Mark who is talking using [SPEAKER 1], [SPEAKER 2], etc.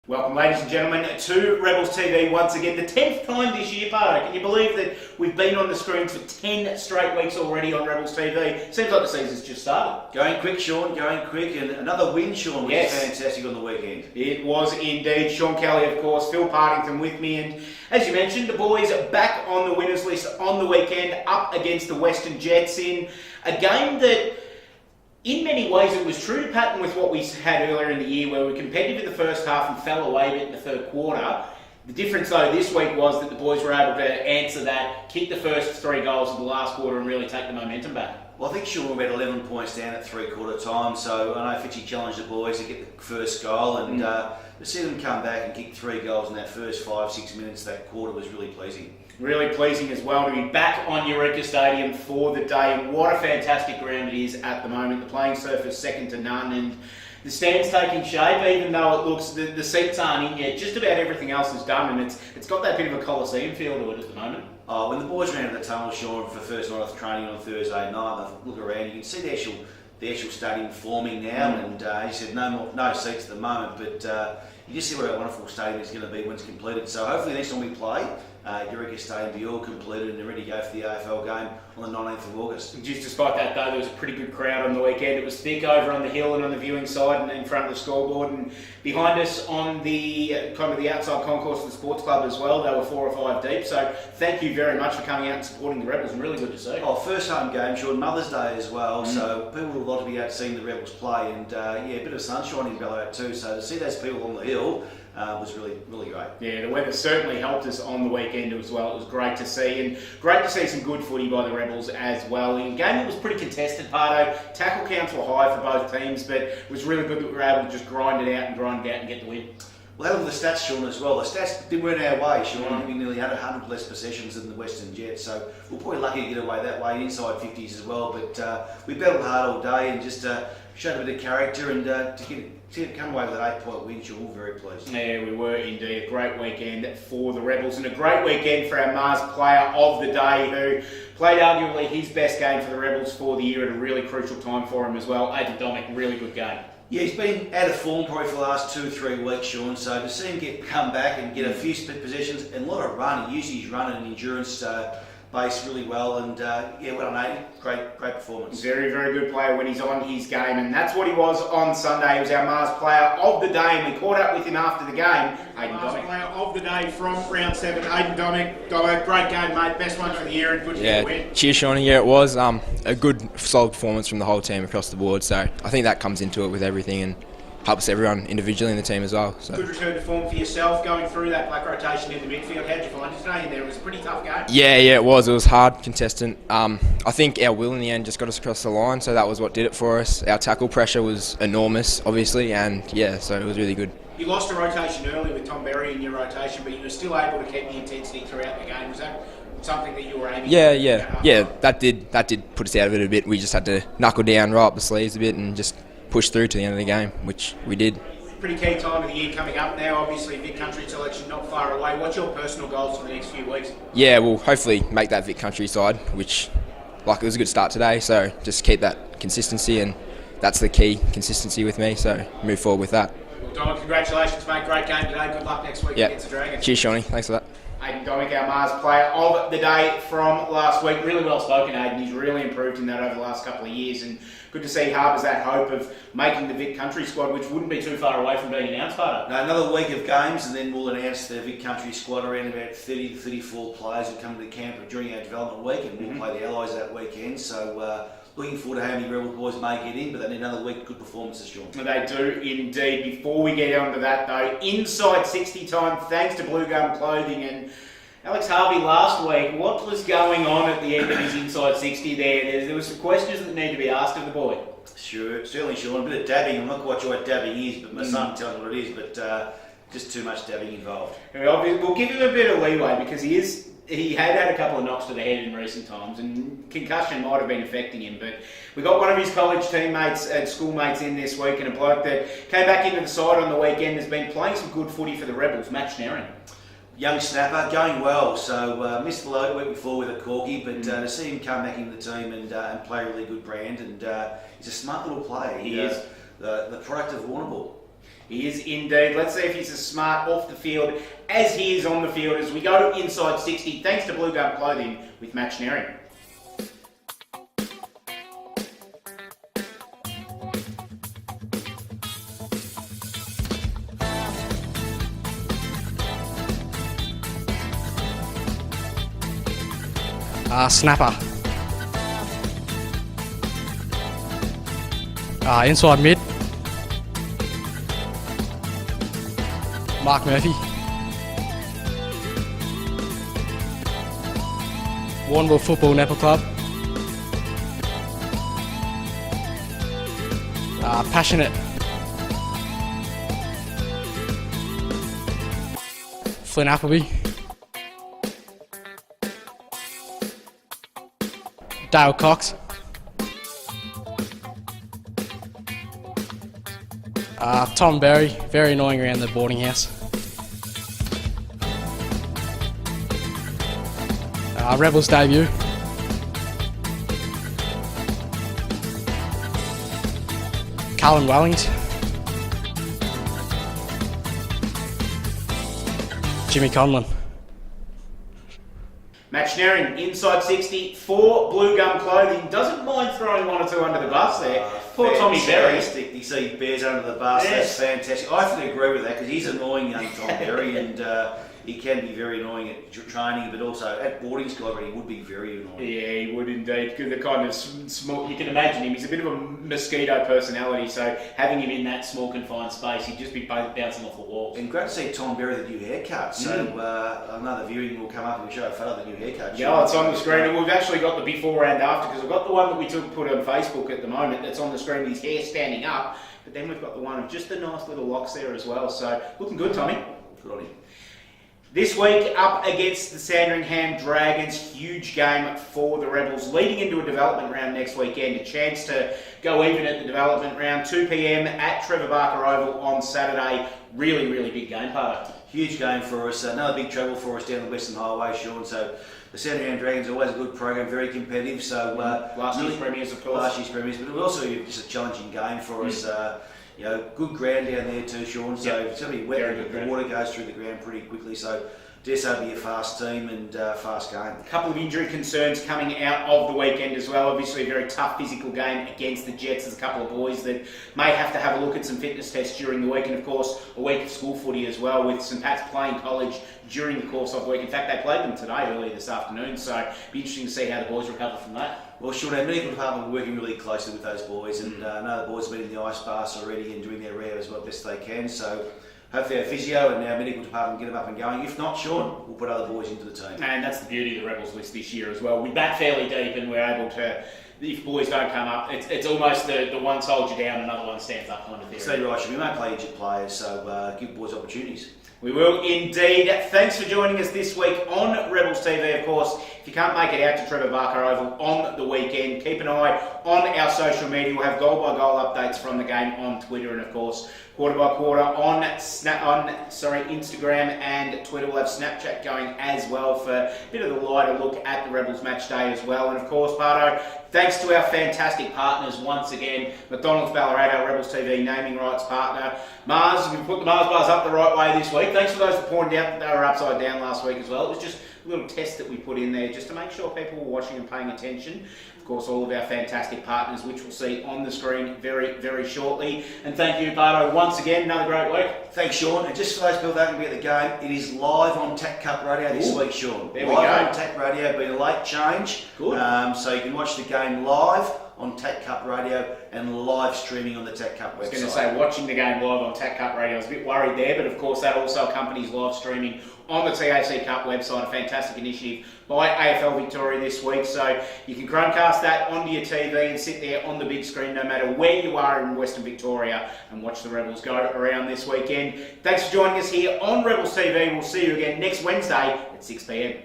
[SPEAKER 1] Welcome, ladies and gentlemen, to Rebels TV once again. The 10th time this year, Pardo. Can you believe that we've been on the screen for 10 straight weeks already on Rebels TV? Seems like the season's just started.
[SPEAKER 2] Going quick, Sean, going quick. And another win, Sean, which is fantastic on the weekend.
[SPEAKER 1] It was indeed. Sean Kelly, of course, Phil Partington with me. And as you mentioned, the boys are back on the winners list on the weekend, up against the Western Jets in a game that, in many ways, it was true to pattern with what we had earlier in the year, where we were competitive in the first half and fell away a bit in the third quarter. The difference, though, this week was that the boys were able to answer that, kick the first 3 goals of the last quarter and really take the momentum back.
[SPEAKER 2] Well, I think Sean we're about 11 points down at three-quarter time, so I know Fitchy challenged the boys to get the first goal, and to see them come back and kick 3 goals in that first 5-6 minutes of that quarter was really pleasing.
[SPEAKER 1] Really pleasing as well to be back on Eureka Stadium for the day, and what a fantastic ground it is at the moment. The playing surface second to none, and the stands taking shape, even though it looks the seats aren't in yet. Just about everything else is done, and it's got that bit of a Coliseum feel to it at the moment.
[SPEAKER 2] Oh, when the boys ran out of the tunnel, Sean, for first night of training on Thursday night, they look around, you can see the actual stadium forming now, and he said no seats at the moment, but you just see what a wonderful stadium is going to be when it's completed. So hopefully next time we play, Eureka Stadium will be all completed and ready to go for the AFL game on the 19th of August.
[SPEAKER 1] Just despite that, though, there was a pretty good crowd on the weekend. It was thick over on the hill and on the viewing side and in front of the scoreboard, and behind us on the kind of the outside concourse of the sports club as well. They were 4 or 5 deep. So thank you very much for coming out and supporting the Rebels, and really good to see.
[SPEAKER 2] Oh, first home game, Sean, Mother's Day as well, so people would love to be out seeing the Rebels play, and a bit of sunshine in Ballarat too, so to see those people on the hill was really, really great. Yeah,
[SPEAKER 1] the weather certainly helped us on the weekend as well. It was great to see, and great to see some good footy by the Rebels as well. In a game that was pretty contested, Pardo, tackle counts were high for both teams, but it was really good that we were able to just grind it out and get the win.
[SPEAKER 2] Well, have a look at the stats, Sean, as well. The stats weren't our way, Sean. I think we nearly had 100 less possessions than the Western Jets, so we're probably lucky to get away that way, inside 50s as well. But we battled hard all day and just showed a bit of character, and to come away with an 8-point win, Sean, we're very pleased.
[SPEAKER 1] Yeah, we were indeed. A great weekend for the Rebels, and a great weekend for our Mars player of the day, who played arguably his best game for the Rebels for the year at a really crucial time for him as well. Aidan Domic, really good game.
[SPEAKER 2] Yeah, he's been out of form probably for the last 2 or 3 weeks, Sean, so to see him come back and get a few possessions and a lot of run, he used his run and endurance base really well, and well done, Aidan. Great performance.
[SPEAKER 1] Very, very good player when he's on his game, and that's what he was on Sunday. He was our Mars player of the day, and we caught up with him after the game. Aidan Domic.
[SPEAKER 3] Player of the day from round 7, Aidan Domic. Great game, mate. Best one for the year, and good for the win.
[SPEAKER 4] Cheers, Shawnee. Yeah, it was a good, solid performance from the whole team across the board. So I think that comes into it with everything and helps everyone individually in the team as well. So.
[SPEAKER 1] Good return to form for yourself, going through that black rotation in the midfield. How did you find it today in there? It was a pretty tough game.
[SPEAKER 4] Yeah, it was. It was hard, contestant. I think our will in the end just got us across the line, so that was what did it for us. Our tackle pressure was enormous, obviously, and so it was really good.
[SPEAKER 1] You lost a rotation early with Tom Berry in your rotation, but you were still able to keep the intensity throughout the game. Was that something that you were aiming for?
[SPEAKER 4] Yeah. That did put us out of it a bit. We just had to knuckle down, roll up the sleeves a bit, and just push through to the end of the game, which we did.
[SPEAKER 1] Pretty key time of the year coming up now, obviously Vic Country selection not far away. What's your personal goals for the next few weeks?
[SPEAKER 4] Yeah, we'll hopefully make that Vic Country side, which it was a good start today, so just keep that consistency, and that's the key, consistency with me, so move forward with that.
[SPEAKER 1] Well, Don, congratulations mate, great game today, good luck next week against the Dragons.
[SPEAKER 4] Cheers, Shawnee, thanks for that.
[SPEAKER 1] Aidan Domic, our Mars player of the day from last week. Really well spoken, Aidan. He's really improved in that over the last couple of years, and good to see he harbours that hope of making the Vic Country squad, which wouldn't be too far away from being announced, Pardo.
[SPEAKER 2] No, another week of games, and then we'll announce the Vic Country squad. Around about 30 to 34 players who come to the camp during our development week, and we'll play the Allies that weekend. So looking forward to how many Rebel boys may get in, but they need another week of good performances, Sean.
[SPEAKER 1] They do indeed. Before we get on to that though, inside 60 time, thanks to Blue Gum Clothing and Alex Harvey last week. What was going on at the end of his inside 60 there? There were some questions that need to be asked of the boy.
[SPEAKER 2] Sure, certainly, Sean. A bit of dabbing. I'm not quite sure what dabbing is, but my son tells me what it is, but just too much dabbing involved.
[SPEAKER 1] We'll give him a bit of leeway because he had a couple of knocks to the head in recent times, and concussion might have been affecting him, but we got one of his college teammates and schoolmates in this week, and a bloke that came back into the side on the weekend has been playing some good footy for the Rebels, Matt Schnerin.
[SPEAKER 2] Young snapper, going well, so missed the load week before with a corky, but to see him come back into the team and play a really good brand, and he's a smart little player.
[SPEAKER 1] He is.
[SPEAKER 2] The product of Warrnambool.
[SPEAKER 1] He is indeed. Let's see if he's as smart off the field as he is on the field as we go inside 60, thanks to Blue Gum Clothing with Matt Schneering.
[SPEAKER 5] Snapper. Inside mid. Mark Murphy. Warrnambool Football Netball Club. Passionate. Flynn Appleby. Dale Cox. Tom Berry, very annoying around the boarding house. Rebels debut. Carlin Wellings. Jimmy Conlon.
[SPEAKER 1] Matt Schneering, inside 60 for Blue Gum Clothing. Doesn't mind throwing one or two under the bus there. Poor Tommy Berry.
[SPEAKER 2] Fantastic. You see Bears under the bus.
[SPEAKER 1] Yes.
[SPEAKER 2] That's fantastic. I fully agree with that because he's annoying, young Tom Berry, and he can be very annoying at training, but also at boarding school. He would be very annoying.
[SPEAKER 1] Yeah, he would indeed. The kind of small, you can imagine him. He's a bit of a mosquito personality, so having him in that small confined space, he'd just be bouncing off the walls.
[SPEAKER 2] And great to see Tom Berry the new haircut. So another viewing will come up and we'll show a photo of the new haircut.
[SPEAKER 1] Yeah, it's on the screen, and we've actually got the before and after, because we've got the one that we put on Facebook at the moment that's on the screen with his hair standing up, but then we've got the one of just the nice little locks there as well. So looking good, Tommy.
[SPEAKER 2] Good on him.
[SPEAKER 1] This week, up against the Sandringham Dragons, huge game for the Rebels, leading into a development round next weekend. A chance to go even at the development round, 2 p.m. at Trevor Barker Oval on Saturday. Really, really big game, Pardo.
[SPEAKER 2] Huge game for us. Another big travel for us down the Western Highway, Sean. So the Sandringham Dragons are always a good program, very competitive. So
[SPEAKER 1] last year's premiers, of course.
[SPEAKER 2] Last year's premiers, but it was also just a challenging game for us. Good ground down there too, Sean. So it's going to be wet. The water goes through the ground pretty quickly. So dare say it'll be a fast team and fast game.
[SPEAKER 1] A couple of injury concerns coming out of the weekend as well. Obviously a very tough physical game against the Jets. There's a couple of boys that may have to have a look at some fitness tests during the week, and of course a week of school footy as well, with St Pat's playing college during the course of the week. In fact, they played them today, earlier this afternoon, so it'll be interesting to see how the boys recover from that.
[SPEAKER 2] Well, Sean, our medical department are working really closely with those boys, and I know the boys have been in the ice baths already and doing their rehab as well best they can. So hopefully our physio and our medical department get them up and going. If not, Sean, we'll put other boys into the team.
[SPEAKER 1] And that's the beauty of the Rebels list this year as well. We bat fairly deep, and we're able to, if boys don't come up, it's almost the one soldier down, another one stands up kind of theory.
[SPEAKER 2] So you're right, Sean. We won't play injured players, so give boys opportunities.
[SPEAKER 1] We will indeed. Thanks for joining us this week on Rebels TV, of course. If you can't make it out to Trevor Barker Oval on the weekend, keep an eye on our social media. We'll have goal-by-goal updates from the game on Twitter, and of course, quarter-by-quarter on Instagram and Twitter. We'll have Snapchat going as well for a bit of the lighter look at the Rebels match day as well. And of course, Pardo, thanks to our fantastic partners once again, McDonald's Ballarat, our Rebels TV naming rights partner. Mars, we put the Mars bars up the right way this week. Thanks for those that pointed out that they were upside down last week as well. It was just a little test that we put in there just to make sure people were watching and paying attention. Of course, all of our fantastic partners, which we'll see on the screen very, very shortly. And thank you, Pardo, once again. Another great week.
[SPEAKER 2] Thanks, Sean. And just for those people that can be at the game, it is live on TAC Cup Radio this week, Sean.
[SPEAKER 1] There we
[SPEAKER 2] live
[SPEAKER 1] go.
[SPEAKER 2] On TAC Radio, been a late change.
[SPEAKER 1] Good.
[SPEAKER 2] So you can watch the game live on TAC Cup Radio and live streaming on the TAC Cup website.
[SPEAKER 1] I was going to say, watching the game live on TAC Cup Radio, I was a bit worried there, but of course that also accompanies live streaming on the TAC Cup website, a fantastic initiative by AFL Victoria this week. So you can Chromecast that onto your TV and sit there on the big screen no matter where you are in Western Victoria and watch the Rebels go around this weekend. Thanks for joining us here on Rebels TV. We'll see you again next Wednesday at 6 p.m.